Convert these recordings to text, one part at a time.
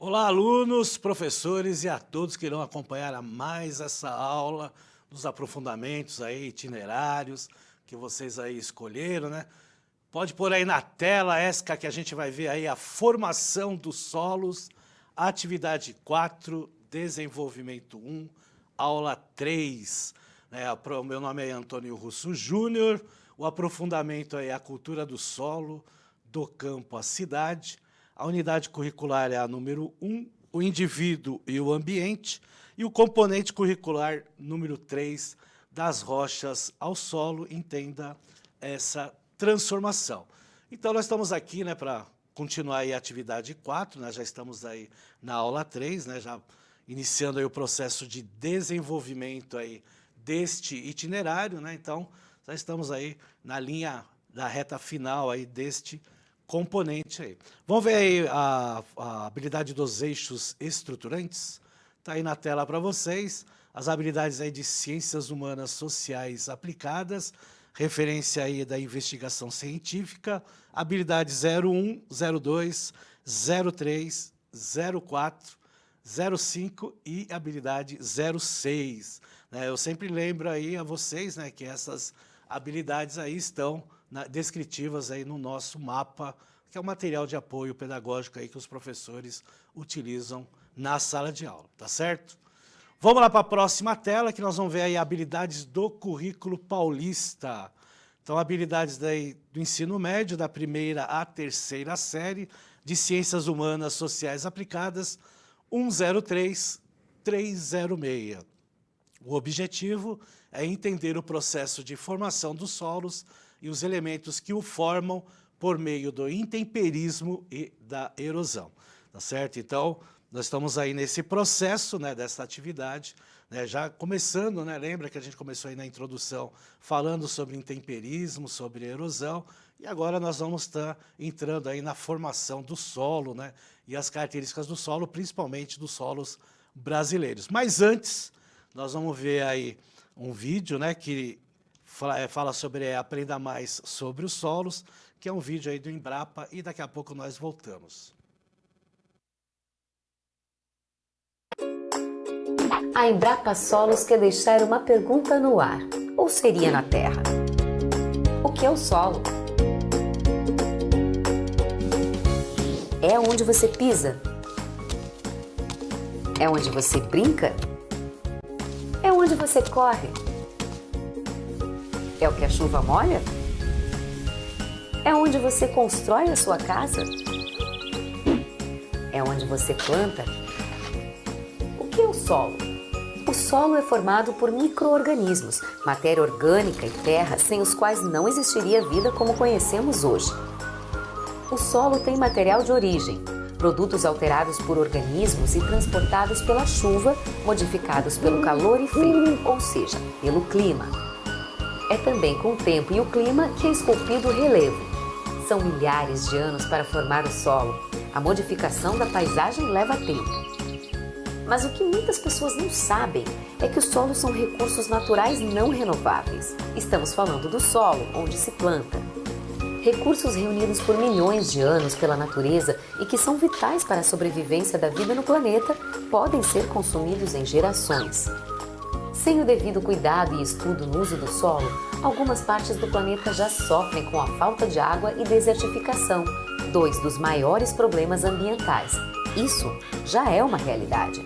Olá, alunos, professores e a todos que irão acompanhar a mais essa aula dos aprofundamentos aí, itinerários que vocês aí escolheram, né? Pode pôr aí na tela essa que a gente vai ver aí a formação dos solos, atividade 4, desenvolvimento 1, aula 3. O meu nome é Antônio Russo Júnior, o aprofundamento aí é a cultura do solo, do campo à cidade. A unidade curricular é a número 1, o indivíduo e o ambiente, e o componente curricular número 3, das rochas ao solo, entenda essa transformação. Então, nós estamos aqui, né, para continuar aí a atividade 4, né, já estamos aí na aula 3, né, já iniciando aí o processo de desenvolvimento aí deste itinerário, né, então, já estamos aí na linha da reta final aí deste componente aí. Vamos ver aí a habilidade dos eixos estruturantes? Está aí na tela para vocês, as habilidades aí de ciências humanas sociais aplicadas, referência aí da investigação científica, habilidade 01, 02, 03, 04, 05 e habilidade 06. Eu sempre lembro aí a vocês, né, que essas habilidades aí estão descritivas aí no nosso mapa, que é o material de apoio pedagógico aí que os professores utilizam na sala de aula, tá certo? Vamos lá para a próxima tela, que nós vamos ver aí habilidades do currículo paulista. Então, habilidades daí do ensino médio, da primeira à terceira série, de ciências humanas sociais aplicadas, 103-306. O objetivo é entender o processo de formação dos solos e os elementos que o formam por meio do intemperismo e da erosão. Tá certo? Então, nós estamos aí nesse processo, né, dessa atividade, né, já começando, né, lembra que a gente começou aí na introdução falando sobre intemperismo, sobre erosão, e agora nós vamos estar entrando aí na formação do solo, né, e as características do solo, principalmente dos solos brasileiros. Mas antes, nós vamos ver aí um vídeo, né, que fala sobre Aprenda Mais sobre os solos, que é um vídeo aí do Embrapa, e daqui a pouco nós voltamos. A Embrapa Solos quer deixar uma pergunta no ar, ou seria na Terra. O que é o solo? É onde você pisa? É onde você brinca? É onde você corre? É o que a chuva molha? É onde você constrói a sua casa? É onde você planta? O que é o solo? O solo é formado por micro-organismos, matéria orgânica e terra, sem os quais não existiria vida como conhecemos hoje. O solo tem material de origem, produtos alterados por organismos e transportados pela chuva, modificados pelo calor e frio, ou seja, pelo clima. É também com o tempo e o clima que é esculpido o relevo. São milhares de anos para formar o solo. A modificação da paisagem leva tempo. Mas o que muitas pessoas não sabem é que os solos são recursos naturais não renováveis. Estamos falando do solo, onde se planta. Recursos reunidos por milhões de anos pela natureza e que são vitais para a sobrevivência da vida no planeta, podem ser consumidos em gerações. Sem o devido cuidado e estudo no uso do solo, algumas partes do planeta já sofrem com a falta de água e desertificação, dois dos maiores problemas ambientais. Isso já é uma realidade.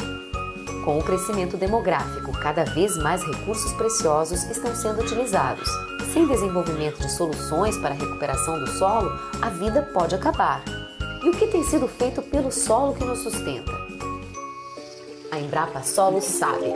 Com o crescimento demográfico, cada vez mais recursos preciosos estão sendo utilizados. Sem desenvolvimento de soluções para a recuperação do solo, a vida pode acabar. E o que tem sido feito pelo solo que nos sustenta? A Embrapa Solos sabe.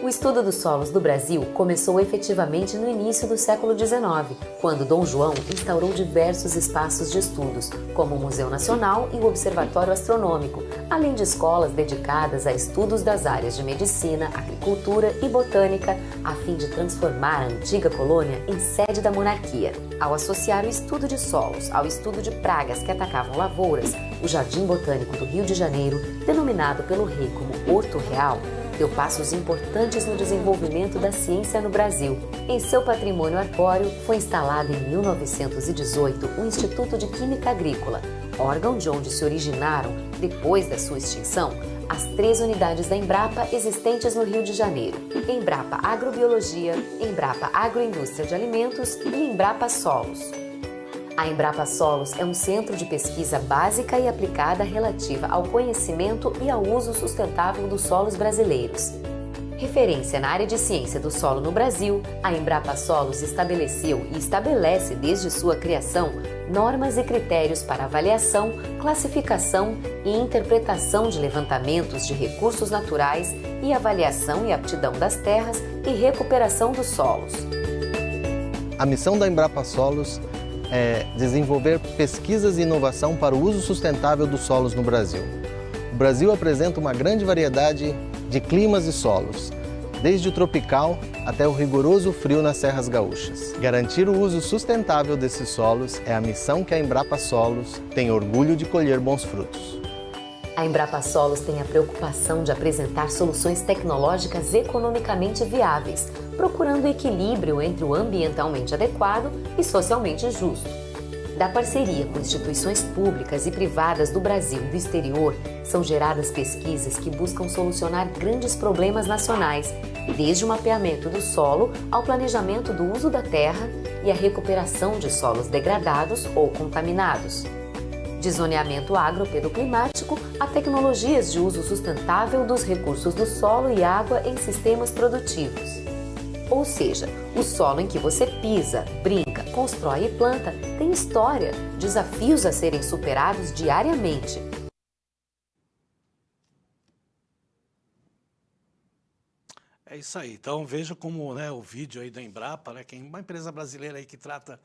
O estudo dos solos do Brasil começou efetivamente no início do século XIX, quando Dom João instaurou diversos espaços de estudos, como o Museu Nacional e o Observatório Astronômico, além de escolas dedicadas a estudos das áreas de medicina, agricultura e botânica, a fim de transformar a antiga colônia em sede da monarquia. Ao associar o estudo de solos ao estudo de pragas que atacavam lavouras, o Jardim Botânico do Rio de Janeiro, denominado pelo rei como Horto Real, deu passos importantes no desenvolvimento da ciência no Brasil. Em seu patrimônio arbóreo, foi instalado em 1918 o Instituto de Química Agrícola, órgão de onde se originaram, depois da sua extinção, as 3 unidades da Embrapa existentes no Rio de Janeiro: Embrapa Agrobiologia, Embrapa Agroindústria de Alimentos e Embrapa Solos. A Embrapa Solos é um centro de pesquisa básica e aplicada relativa ao conhecimento e ao uso sustentável dos solos brasileiros. Referência na área de ciência do solo no Brasil, a Embrapa Solos estabeleceu e estabelece desde sua criação normas e critérios para avaliação, classificação e interpretação de levantamentos de recursos naturais e avaliação e aptidão das terras e recuperação dos solos. A missão da Embrapa Solos é desenvolver pesquisas e inovação para o uso sustentável dos solos no Brasil. O Brasil apresenta uma grande variedade de climas e solos, desde o tropical até o rigoroso frio nas serras gaúchas. Garantir o uso sustentável desses solos é a missão que a Embrapa Solos tem orgulho de colher bons frutos. A Embrapa Solos tem a preocupação de apresentar soluções tecnológicas economicamente viáveis, procurando equilíbrio entre o ambientalmente adequado e socialmente justo. Da parceria com instituições públicas e privadas do Brasil e do exterior, são geradas pesquisas que buscam solucionar grandes problemas nacionais, desde o mapeamento do solo ao planejamento do uso da terra e a recuperação de solos degradados ou contaminados. De zoneamento agropedoclimático a tecnologias de uso sustentável dos recursos do solo e água em sistemas produtivos. Ou seja, o solo em que você pisa, brinca, constrói e planta tem história, desafios a serem superados diariamente. É isso aí. Então veja como, né, o vídeo aí da Embrapa, né, que é uma empresa brasileira aí que trata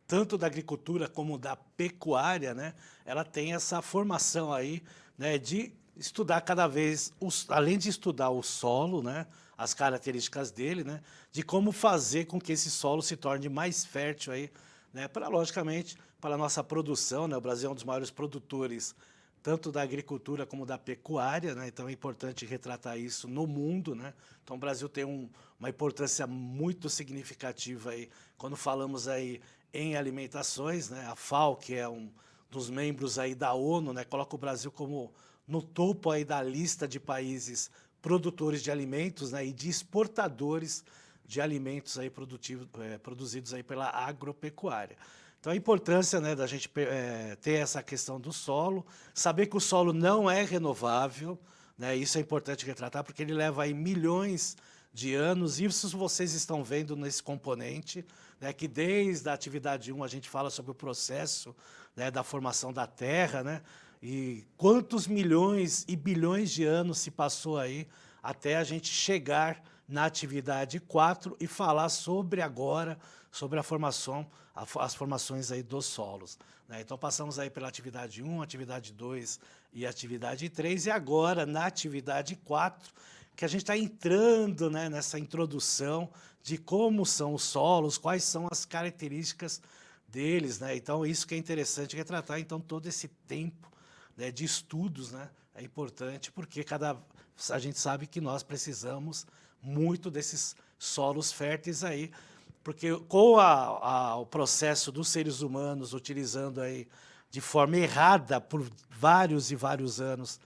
tanto da agricultura como da pecuária, né, ela tem essa formação aí, né, de estudar cada vez, além de estudar o solo, né, as características dele, né, de como fazer com que esse solo se torne mais fértil aí, né, para, logicamente, para a nossa produção, né, o Brasil é um dos maiores produtores tanto da agricultura como da pecuária, né, então é importante retratar isso no mundo, né, então o Brasil tem uma importância muito significativa aí quando falamos aí em alimentações, né, a FAO, que é um dos membros aí da ONU, né, coloca o Brasil como no topo aí da lista de países produtores de alimentos, né, e de exportadores de alimentos aí produzidos aí pela agropecuária. Então a importância, né, da gente ter essa questão do solo, saber que o solo não é renovável, né, isso é importante retratar, porque ele leva aí milhões de anos, e isso vocês estão vendo nesse componente, né, que desde a atividade 1 a gente fala sobre o processo, né, da formação da terra, né, e quantos milhões e bilhões de anos se passou aí até a gente chegar na atividade 4 e falar sobre agora, sobre as formações aí dos solos, né? Então passamos aí pela atividade 1, atividade 2 e atividade 3, e agora na atividade 4, que a gente está entrando, né, nessa introdução de como são os solos, quais são as características deles, né? Então isso que é interessante retratar, então todo esse tempo, né, de estudos, né, é importante, porque a gente sabe que nós precisamos muito desses solos férteis aí, porque com o processo dos seres humanos utilizando aí de forma errada por vários e vários anos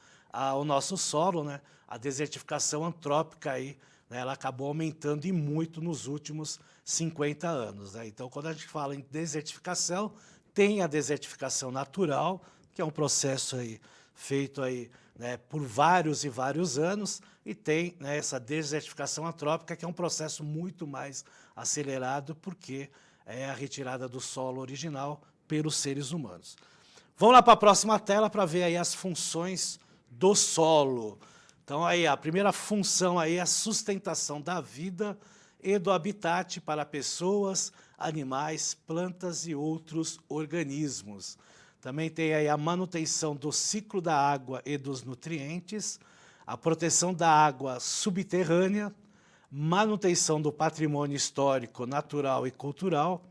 o nosso solo, né, a desertificação antrópica aí, né, ela acabou aumentando e muito nos últimos 50 anos, né? Então, quando a gente fala em desertificação, tem a desertificação natural, que é um processo aí feito aí, né, por vários e vários anos, e tem, né, essa desertificação antrópica, que é um processo muito mais acelerado, porque é a retirada do solo original pelos seres humanos. Vamos lá para a próxima tela para ver aí as funções do solo. Então aí a primeira função aí é a sustentação da vida e do habitat para pessoas, animais, plantas e outros organismos. Também tem aí a manutenção do ciclo da água e dos nutrientes, a proteção da água subterrânea, manutenção do patrimônio histórico, natural e cultural,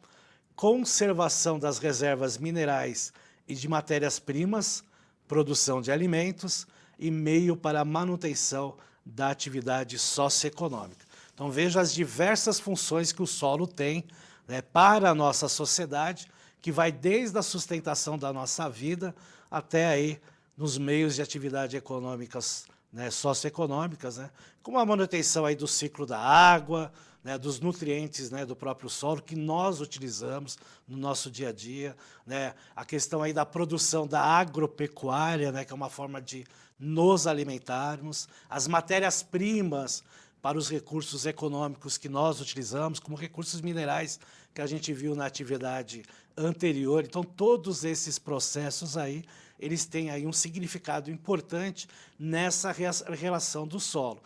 conservação das reservas minerais e de matérias-primas, produção de alimentos e meio para a manutenção da atividade socioeconômica. Então veja as diversas funções que o solo tem, né, para a nossa sociedade, que vai desde a sustentação da nossa vida até aí nos meios de atividade econômicas, né, socioeconômicas, né, como a manutenção aí do ciclo da água, né, dos nutrientes, né, do próprio solo que nós utilizamos no nosso dia a dia, né, a questão aí da produção da agropecuária, né, que é uma forma de nos alimentarmos, as matérias-primas para os recursos econômicos que nós utilizamos, como recursos minerais que a gente viu na atividade anterior. Então, todos esses processos aí, eles têm aí um significado importante nessa relação do solo.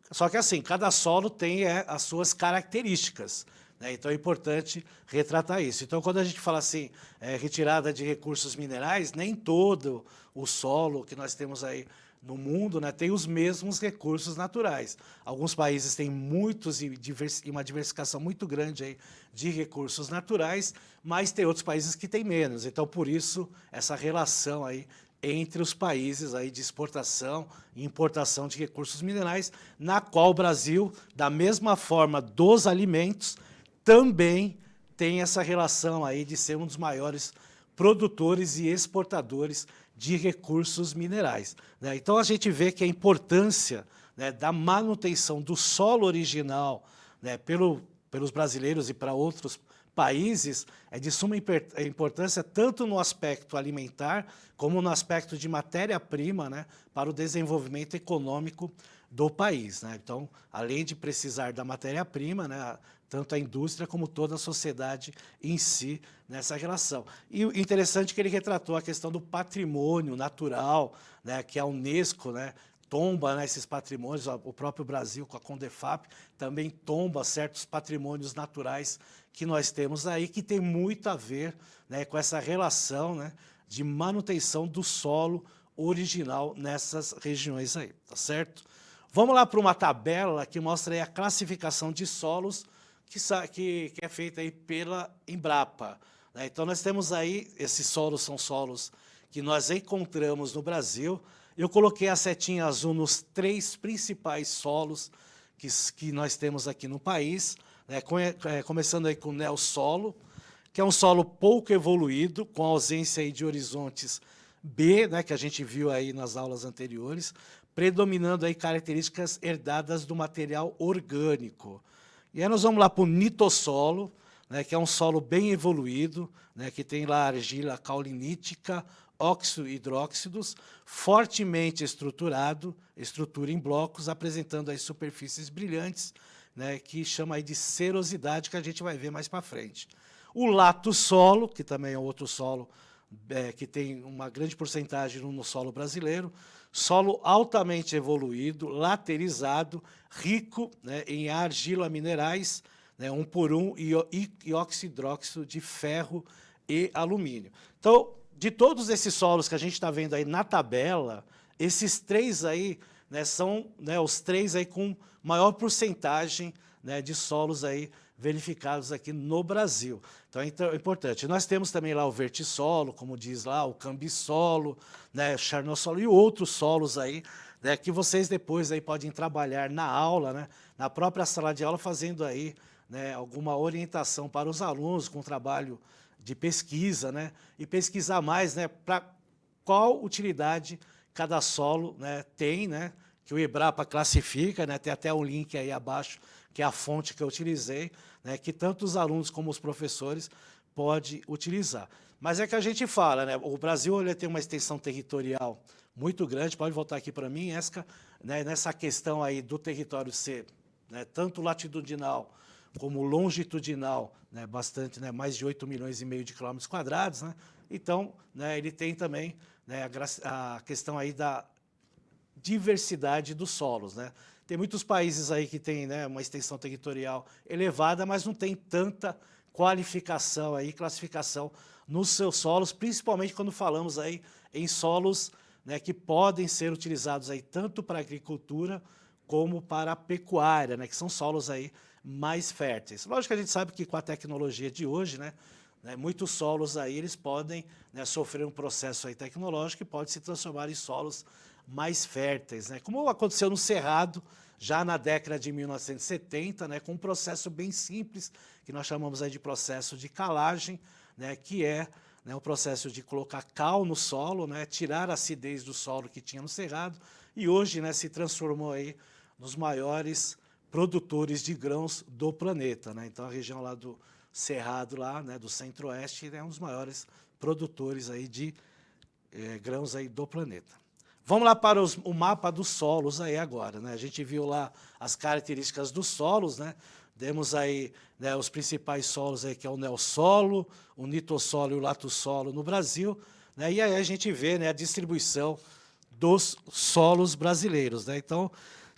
Só que assim, cada solo tem as suas características, né? Então é importante retratar isso. Então, quando a gente fala assim, retirada de recursos minerais, nem todo o solo que nós temos aí no mundo, né, tem os mesmos recursos naturais. Alguns países têm muitos e uma diversificação muito grande aí de recursos naturais, mas tem outros países que têm menos. Então, por isso, essa relação aí entre os países aí de exportação e importação de recursos minerais, na qual o Brasil, da mesma forma dos alimentos, também tem essa relação aí de ser um dos maiores produtores e exportadores de recursos minerais, né? Então, a gente vê que a importância, né, da manutenção do solo original, né, pelos brasileiros e para outros países é de suma importância tanto no aspecto alimentar como no aspecto de matéria-prima, né, para o desenvolvimento econômico do país, né? Então, além de precisar da matéria-prima, né, tanto a indústria como toda a sociedade em si nessa relação. E o interessante é que ele retratou a questão do patrimônio natural, né, que a Unesco, né, tomba, né, esses patrimônios, o próprio Brasil com a CONDEFAP também tomba certos patrimônios naturais que nós temos aí, que tem muito a ver, né, com essa relação, né, de manutenção do solo original nessas regiões aí, tá certo? Vamos lá para uma tabela que mostra aí a classificação de solos que é feita aí pela Embrapa, né? Então, nós temos aí, esses solos são solos que nós encontramos no Brasil. Eu coloquei a setinha azul nos 3 principais solos que nós temos aqui no país, né? Começando aí com o neossolo, que é um solo pouco evoluído, com ausência aí de horizontes B, né, que a gente viu aí nas aulas anteriores, predominando aí características herdadas do material orgânico. E aí nós vamos lá para o nitossolo, né, que é um solo bem evoluído, né, que tem lá argila caulinítica, óxido e hidróxidos, fortemente estruturado, estrutura em blocos, apresentando aí superfícies brilhantes, né, que chama aí de serosidade, que a gente vai ver mais para frente. O latossolo, que também é outro solo que tem uma grande porcentagem no solo brasileiro, solo altamente evoluído, laterizado, rico, né, em argila-minerais, né, 1 por 1, e oxidróxido de ferro e alumínio. Então, de todos esses solos que a gente está vendo aí na tabela, esses 3 aí, né, são, né, os 3 aí com maior porcentagem, né, de solos aí verificados aqui no Brasil. Então, é importante. Nós temos também lá o vertissolo, como diz lá, o cambissolo, né, charnossolo e outros solos aí, né, que vocês depois aí podem trabalhar na aula, né, na própria sala de aula, fazendo aí, né, alguma orientação para os alunos com trabalho de pesquisa, né, e pesquisar mais, né, para qual utilidade cada solo, né, tem, né, que o Embrapa classifica, né, tem até um link aí abaixo, que é a fonte que eu utilizei, né, que tanto os alunos como os professores podem utilizar. Mas é que a gente fala, né, o Brasil ele tem uma extensão territorial muito grande, pode voltar aqui para mim, Esca, né, nessa questão aí do território ser, né, tanto latitudinal como longitudinal, né, bastante, né, mais de 8,5 milhões de quilômetros quadrados, né, então, né, ele tem também, né, a questão aí da diversidade dos solos, né. Tem muitos países aí que têm, né, uma extensão territorial elevada, mas não tem tanta qualificação aí, classificação nos seus solos, principalmente quando falamos aí em solos, né, que podem ser utilizados aí tanto para a agricultura como para a pecuária, né, que são solos aí mais férteis. Lógico que a gente sabe que com a tecnologia de hoje, né, muitos solos aí eles podem, né, sofrer um processo aí tecnológico e pode se transformar em solos mais férteis, né? Como aconteceu no Cerrado, já na década de 1970, né, com um processo bem simples, que nós chamamos aí de processo de calagem, né, que é, né, o processo de colocar cal no solo, né, tirar a acidez do solo que tinha no cerrado, e hoje, né, se transformou aí nos maiores produtores de grãos do planeta, né? Então a região lá do Cerrado, lá, né, do Centro-Oeste, é um dos maiores produtores aí de grãos aí do planeta. Vamos lá para o mapa dos solos aí agora, né? A gente viu lá as características dos solos, né? Demos aí, né, os principais solos aí, que é o neossolo, o nitossolo e o latossolo no Brasil, né? E aí a gente vê, né, a distribuição dos solos brasileiros, né? Então,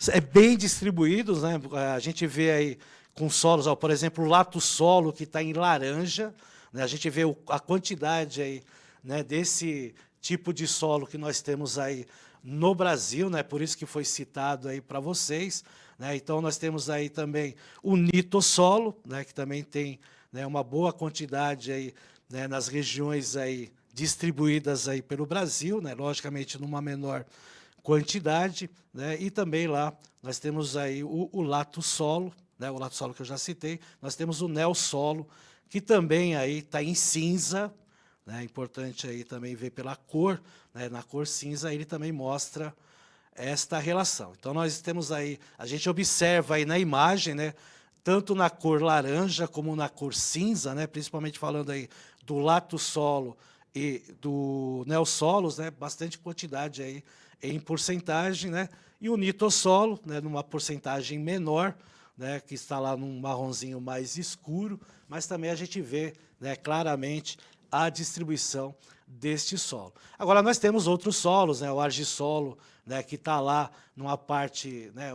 é bem distribuídos, né? A gente vê aí com solos, ó, por exemplo, o latossolo, que está em laranja, né? A gente vê a quantidade aí, né, desse tipo de solo que nós temos aí no Brasil, né? Por isso que foi citado aí para vocês, né? Então, nós temos aí também o nitossolo, né, que também tem, né, uma boa quantidade aí, né, nas regiões aí distribuídas aí pelo Brasil, né? Logicamente numa menor quantidade, né? E também lá nós temos aí o latossolo, né? O latossolo que eu já citei, nós temos o neossolo, que também aí está em cinza, né? É importante aí também ver pela cor, né? Na cor cinza ele também mostra esta relação. Então nós temos aí, a gente observa aí na imagem, né, tanto na cor laranja como na cor cinza, né, principalmente falando aí do latossolo e do neossolos, né, bastante quantidade aí em porcentagem, né, e o nitossolo, né, numa porcentagem menor, né, que está lá num marronzinho mais escuro, mas também a gente vê, né, claramente a distribuição deste solo. Agora, nós temos outros solos, né, o argissolo, né, que está lá numa parte, né,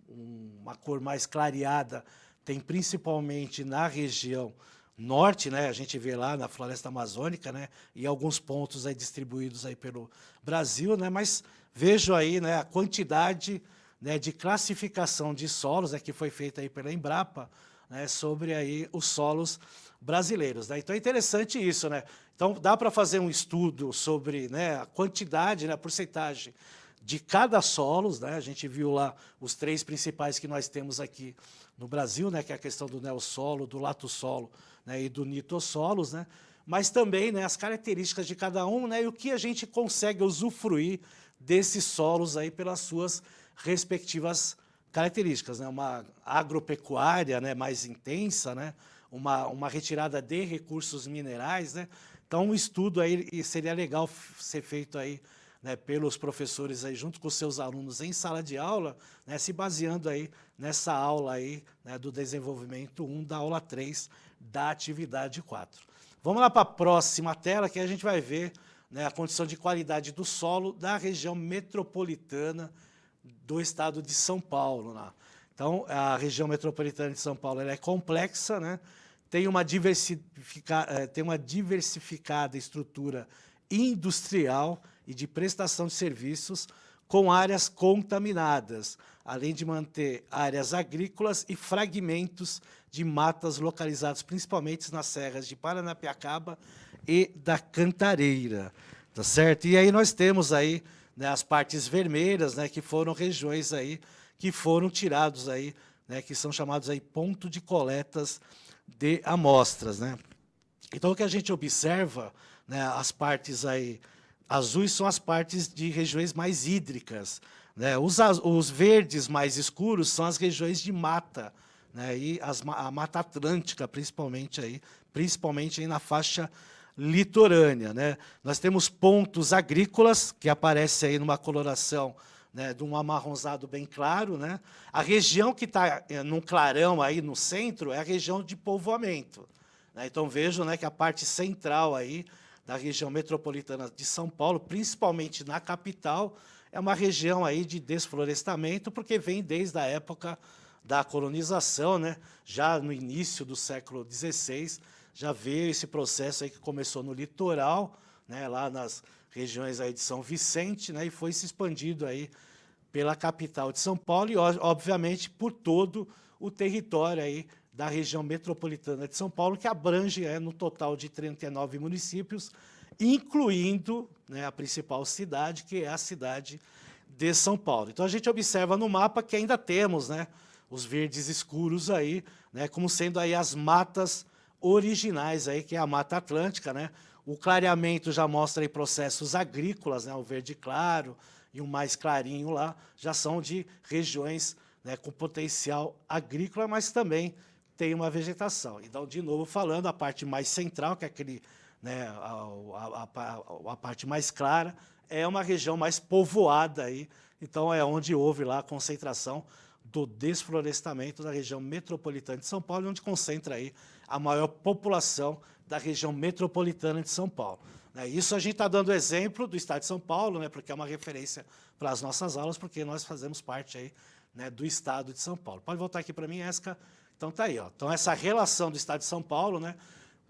uma cor mais clareada, tem principalmente na região norte, né, a gente vê lá na floresta amazônica, né, e alguns pontos aí distribuídos aí pelo Brasil, né, mas vejo aí, né, a quantidade, né, de classificação de solos, né, que foi feita aí pela Embrapa, né, sobre aí os solos brasileiros, né? Então é interessante isso, né? Então dá para fazer um estudo sobre, né, a quantidade, né, a porcentagem de cada solos, né? A gente viu lá os 3 principais que nós temos aqui no Brasil, né, que é a questão do neossolo, do latossolo, né, e do nitossolos, né? Mas também, né, as características de cada um, né, e o que a gente consegue usufruir desses solos aí pelas suas respectivas características, né? Uma agropecuária, né, mais intensa, né? Uma retirada de recursos minerais, né? Então, um estudo aí seria legal ser feito aí, né, pelos professores aí junto com os seus alunos em sala de aula, né, se baseando aí nessa aula aí, né, do desenvolvimento 1 da aula 3 da atividade 4. Vamos lá para a próxima tela, que a gente vai ver, né, a condição de qualidade do solo da região metropolitana do estado de São Paulo, né? Então, a região metropolitana de São Paulo ela é complexa, né? Tem uma diversificada estrutura industrial e de prestação de serviços com áreas contaminadas, além de manter áreas agrícolas e fragmentos de matas localizados principalmente nas serras de Paranapiacaba e da Cantareira, tá certo? E aí nós temos aí, né, as partes vermelhas, né, que foram regiões aí que foram tirados aí, né, que são chamados aí ponto de coletas de amostras, né? Então o que a gente observa, né, as partes aí azuis são as partes de regiões mais hídricas, né? Os verdes mais escuros são as regiões de mata, né? E a Mata Atlântica, principalmente aí na faixa litorânea, né? Nós temos pontos agrícolas que aparecem aí numa coloração, né, de um amarronzado bem claro, né? A região que está num clarão aí no centro é a região de povoamento, né? Então vejo, né, que a parte central aí da região metropolitana de São Paulo, principalmente na capital, é uma região aí de desflorestamento, porque vem desde a época da colonização, né? Já no início do século XVI, já veio esse processo aí que começou no litoral, né, lá nas regiões aí de São Vicente, né, e foi se expandido aí pela capital de São Paulo e, obviamente, por todo o território aí da região metropolitana de São Paulo, que abrange, no total de 39 municípios, incluindo, né, a principal cidade, que é a cidade de São Paulo. Então, a gente observa no mapa que ainda temos, né, os verdes escuros aí, né, como sendo aí as matas originais aí, que é a Mata Atlântica, né? O clareamento já mostra aí processos agrícolas, né? O verde claro e o mais clarinho lá já são de regiões, né, com potencial agrícola, mas também tem uma vegetação. Então, de novo falando, a parte mais central, que é aquele, né, a parte mais clara, é uma região mais povoada aí. Então, é onde houve lá a concentração do desflorestamento da região metropolitana de São Paulo, onde concentra aí a maior população da região metropolitana de São Paulo. Isso a gente está dando exemplo do Estado de São Paulo, né, porque é uma referência para as nossas aulas, porque nós fazemos parte aí, né, do Estado de São Paulo. Pode voltar aqui para mim, Esca? Então, está aí. Ó. Então, essa relação do Estado de São Paulo, né,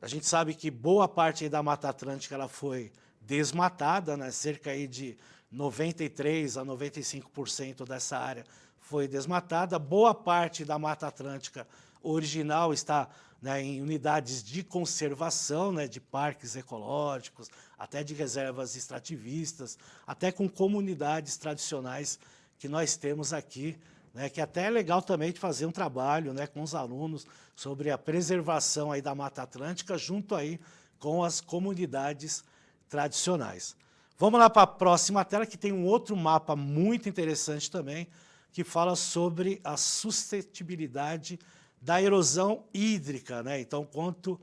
a gente sabe que boa parte aí da Mata Atlântica ela foi desmatada, né, cerca aí de 93% a 95% dessa área foi desmatada. Boa parte da Mata Atlântica original está, né, em unidades de conservação, né, de parques ecológicos, até de reservas extrativistas, até com comunidades tradicionais que nós temos aqui, né, que até é legal também de fazer um trabalho, né, com os alunos sobre a preservação aí da Mata Atlântica junto aí com as comunidades tradicionais. Vamos lá para a próxima tela, que tem um outro mapa muito interessante também, que fala sobre a suscetibilidade da erosão hídrica, né? Então, quanto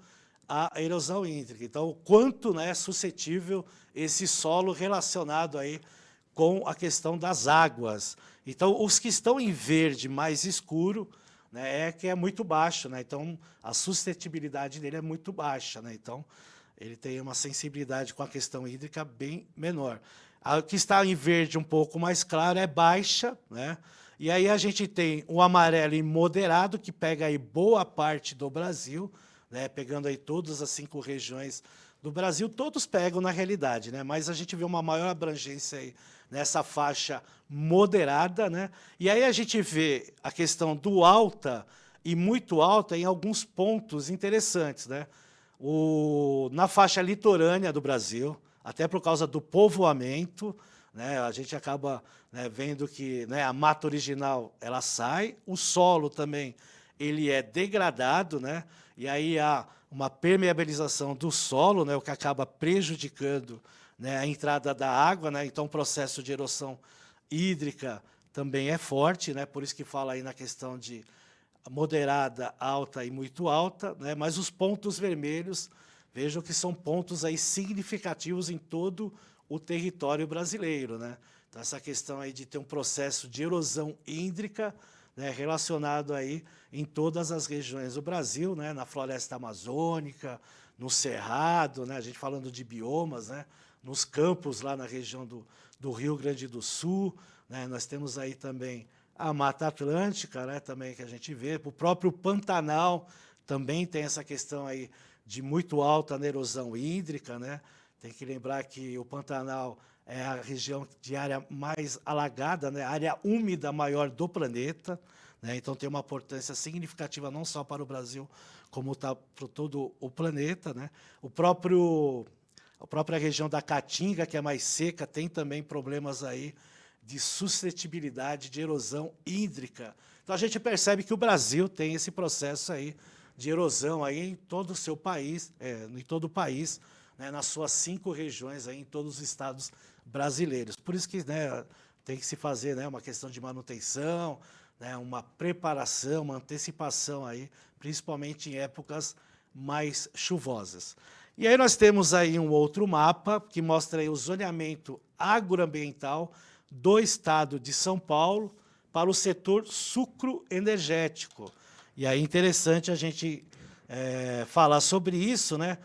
à erosão hídrica. Então, o quanto, né, é suscetível esse solo relacionado aí com a questão das águas. Então, os que estão em verde mais escuro, né, é que é muito baixo, né? Então, a suscetibilidade dele é muito baixa, né? Então, ele tem uma sensibilidade com a questão hídrica bem menor. O que está em verde um pouco mais claro é baixa, né? E aí a gente tem o amarelo em moderado, que pega aí boa parte do Brasil, né? Pegando aí todas as 5 regiões do Brasil, todos pegam na realidade, né? Mas a gente vê uma maior abrangência aí nessa faixa moderada, né? E aí a gente vê a questão do alta e muito alta em alguns pontos interessantes, né? Na faixa litorânea do Brasil, até por causa do povoamento, né, a gente acaba, né, vendo que, né, a mata original ela sai, o solo também ele é degradado, né, e aí há uma permeabilização do solo, né, o que acaba prejudicando, né, a entrada da água, né, então o processo de erosão hídrica também é forte, né, por isso que fala aí na questão de moderada, alta e muito alta, né, mas os pontos vermelhos, vejam que são pontos aí significativos em todo o território brasileiro, né? Então, essa questão aí de ter um processo de erosão hídrica, né, relacionado aí em todas as regiões do Brasil, né, na floresta amazônica, no cerrado, né, a gente falando de biomas, né, nos campos lá na região do Rio Grande do Sul, né, nós temos aí também a Mata Atlântica, né, também que a gente vê, o próprio Pantanal também tem essa questão aí de muito alta na erosão hídrica, né? Tem que lembrar que o Pantanal é a região de área mais alagada, né? A área úmida maior do planeta, né? Então tem uma importância significativa não só para o Brasil, como para todo o planeta, né? A própria região da Caatinga, que é mais seca, tem também problemas aí de suscetibilidade de erosão hídrica. Então a gente percebe que o Brasil tem esse processo aí de erosão aí em todo o seu país, em todo o país, né, nas suas 5 regiões aí, em todos os estados brasileiros. Por isso que, né, tem que se fazer, né, uma questão de manutenção, né, uma preparação, uma antecipação aí, principalmente em épocas mais chuvosas. E aí nós temos aí um outro mapa que mostra aí o zoneamento agroambiental do estado de São Paulo para o setor sucroenergético. E aí é interessante a gente falar sobre isso, né?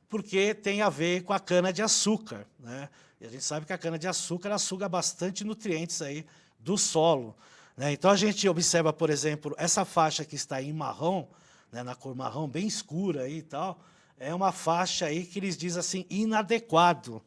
Porque tem a ver com a cana-de-açúcar, né? E a gente sabe que a cana-de-açúcar ela suga bastante nutrientes aí do solo, né? Então a gente observa, por exemplo, essa faixa que está em marrom, né, na cor marrom bem escura aí e tal, é uma faixa aí que eles dizem assim inadequado.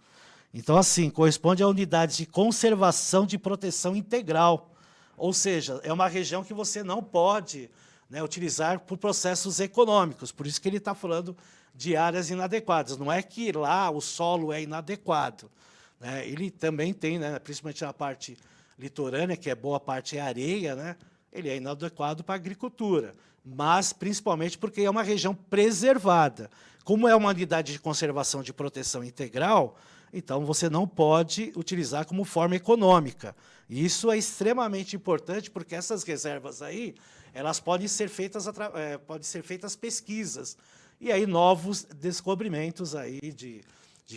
Então assim, corresponde a unidades de conservação de proteção integral. Ou seja, é uma região que você não pode, né, utilizar por processos econômicos. Por isso que ele está falando de áreas inadequadas. Não é que lá o solo é inadequado, né? Ele também tem, né, principalmente na parte litorânea, que é boa parte é areia, né? ele é inadequado para a agricultura, mas principalmente porque é uma região preservada. Como é uma unidade de conservação de proteção integral, então você não pode utilizar como forma econômica. E isso é extremamente importante, porque essas reservas aí, elas podem ser feitas pesquisas, e aí novos descobrimentos aí de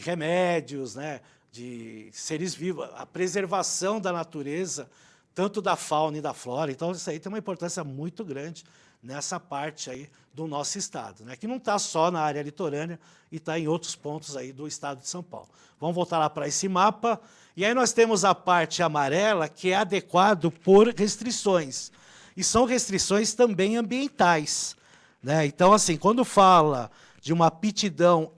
remédios, né, de seres vivos, a preservação da natureza, tanto da fauna e da flora. Então, isso aí tem uma importância muito grande nessa parte aí do nosso estado, né, que não está só na área litorânea e está em outros pontos aí do estado de São Paulo. Vamos voltar lá para esse mapa. E aí nós temos a parte amarela, que é adequado por restrições. E são restrições também ambientais, né? Então, assim, quando fala de uma aptidão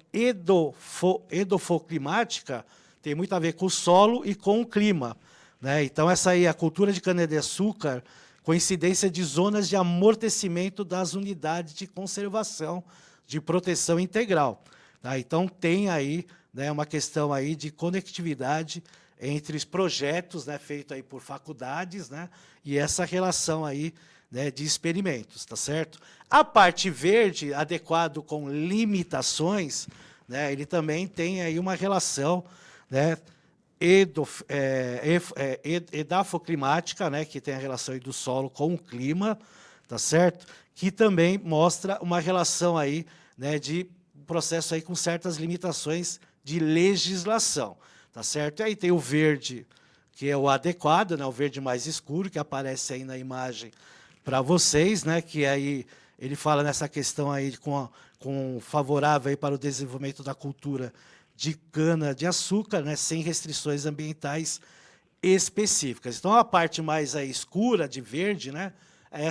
edofoclimática, tem muito a ver com o solo e com o clima, né? Então, essa aí é a cultura de cana-de-açúcar, coincidência de zonas de amortecimento das unidades de conservação de proteção integral. Tá? Então, tem aí, né, uma questão aí de conectividade entre os projetos, né, feitos aí por faculdades, né, e essa relação aí, né, de experimentos, tá certo? A parte verde, adequado com limitações, né, ele também tem aí uma relação, né, edafoclimática, né, que tem a relação aí do solo com o clima, tá certo? Que também mostra uma relação aí, né, de processo aí com certas limitações de legislação, tá certo? E aí tem o verde, que é o adequado, né, o verde mais escuro, que aparece aí na imagem para vocês, né, que aí ele fala nessa questão aí com favorável aí para o desenvolvimento da cultura de cana-de-açúcar, né, sem restrições ambientais específicas. Então, a parte mais aí escura, de verde, né,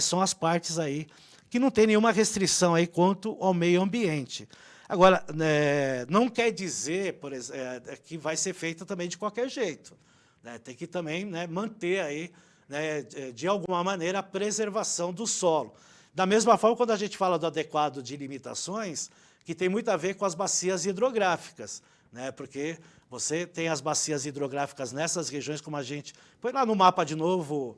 são as partes aí que não tem nenhuma restrição aí quanto ao meio ambiente. Agora, não quer dizer, por exemplo, que vai ser feita também de qualquer jeito, né? Tem que também, né, manter aí, né, de alguma maneira, a preservação do solo. Da mesma forma, quando a gente fala do adequado de limitações, que tem muito a ver com as bacias hidrográficas, né? Porque você tem as bacias hidrográficas nessas regiões, como a gente... Põe lá no mapa de novo,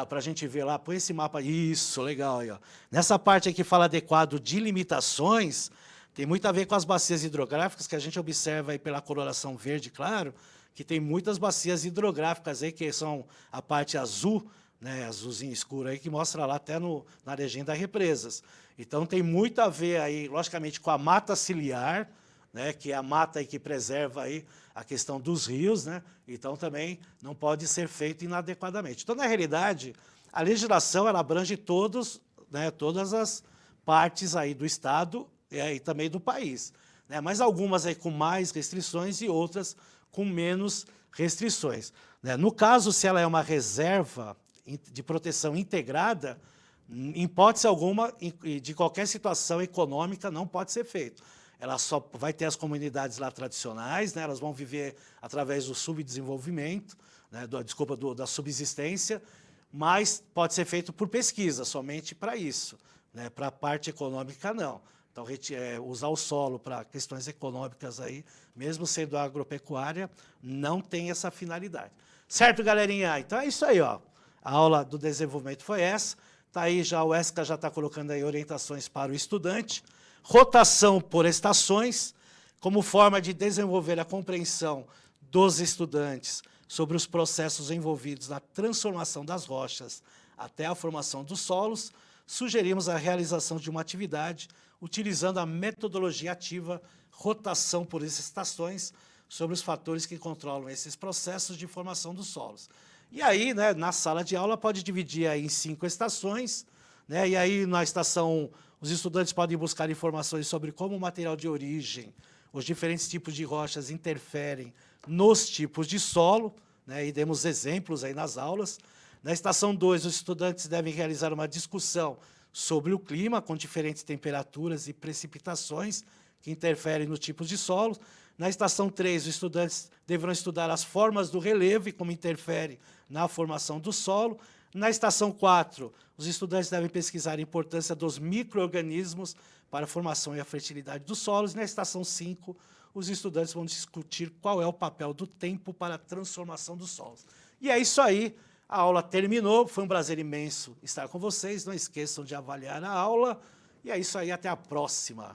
para a gente ver lá, põe esse mapa, isso, legal aí, ó. Nessa parte aqui que fala adequado de limitações, tem muito a ver com as bacias hidrográficas, que a gente observa aí pela coloração verde, claro, que tem muitas bacias hidrográficas aí, que são a parte azul, né, azulzinho escuro aí, que mostra lá até na legenda represas. Então, tem muito a ver aí, logicamente, com a mata ciliar, né, que é a mata aí que preserva aí a questão dos rios, né? Então, também não pode ser feito inadequadamente. Então, na realidade, a legislação ela abrange todas as partes aí do Estado e também do país, né? Mas algumas aí com mais restrições e outras com menos restrições, né? No caso, se ela é uma reserva de proteção integrada, em hipótese alguma, de qualquer situação econômica, não pode ser feito. Ela só vai ter as comunidades lá tradicionais, né? Elas vão viver através do subdesenvolvimento, né? Da subsistência, mas pode ser feito por pesquisa, somente para isso, né? Para a parte econômica, não. Então, usar o solo para questões econômicas, aí, mesmo sendo agropecuária, não tem essa finalidade. Certo, galerinha? Então, é isso aí, ó. A aula do desenvolvimento foi essa. Tá aí já, o ESCA já está colocando aí orientações para o estudante. Rotação por estações, como forma de desenvolver a compreensão dos estudantes sobre os processos envolvidos na transformação das rochas até a formação dos solos, sugerimos a realização de uma atividade utilizando a metodologia ativa rotação por estações sobre os fatores que controlam esses processos de formação dos solos. E aí, né, na sala de aula, pode dividir aí em 5 estações, né, e aí na estação 1, os estudantes podem buscar informações sobre como o material de origem, os diferentes tipos de rochas interferem nos tipos de solo, né, e demos exemplos aí nas aulas. Na estação 2, os estudantes devem realizar uma discussão sobre o clima, com diferentes temperaturas e precipitações que interferem nos tipos de solo. Na estação 3, os estudantes deverão estudar as formas do relevo e como interfere na formação do solo. Na estação 4, os estudantes devem pesquisar a importância dos micro-organismos para a formação e a fertilidade dos solos. Na estação 5, os estudantes vão discutir qual é o papel do tempo para a transformação dos solos. E é isso aí. A aula terminou, foi um prazer imenso estar com vocês. Não esqueçam de avaliar a aula. E é isso aí, até a próxima.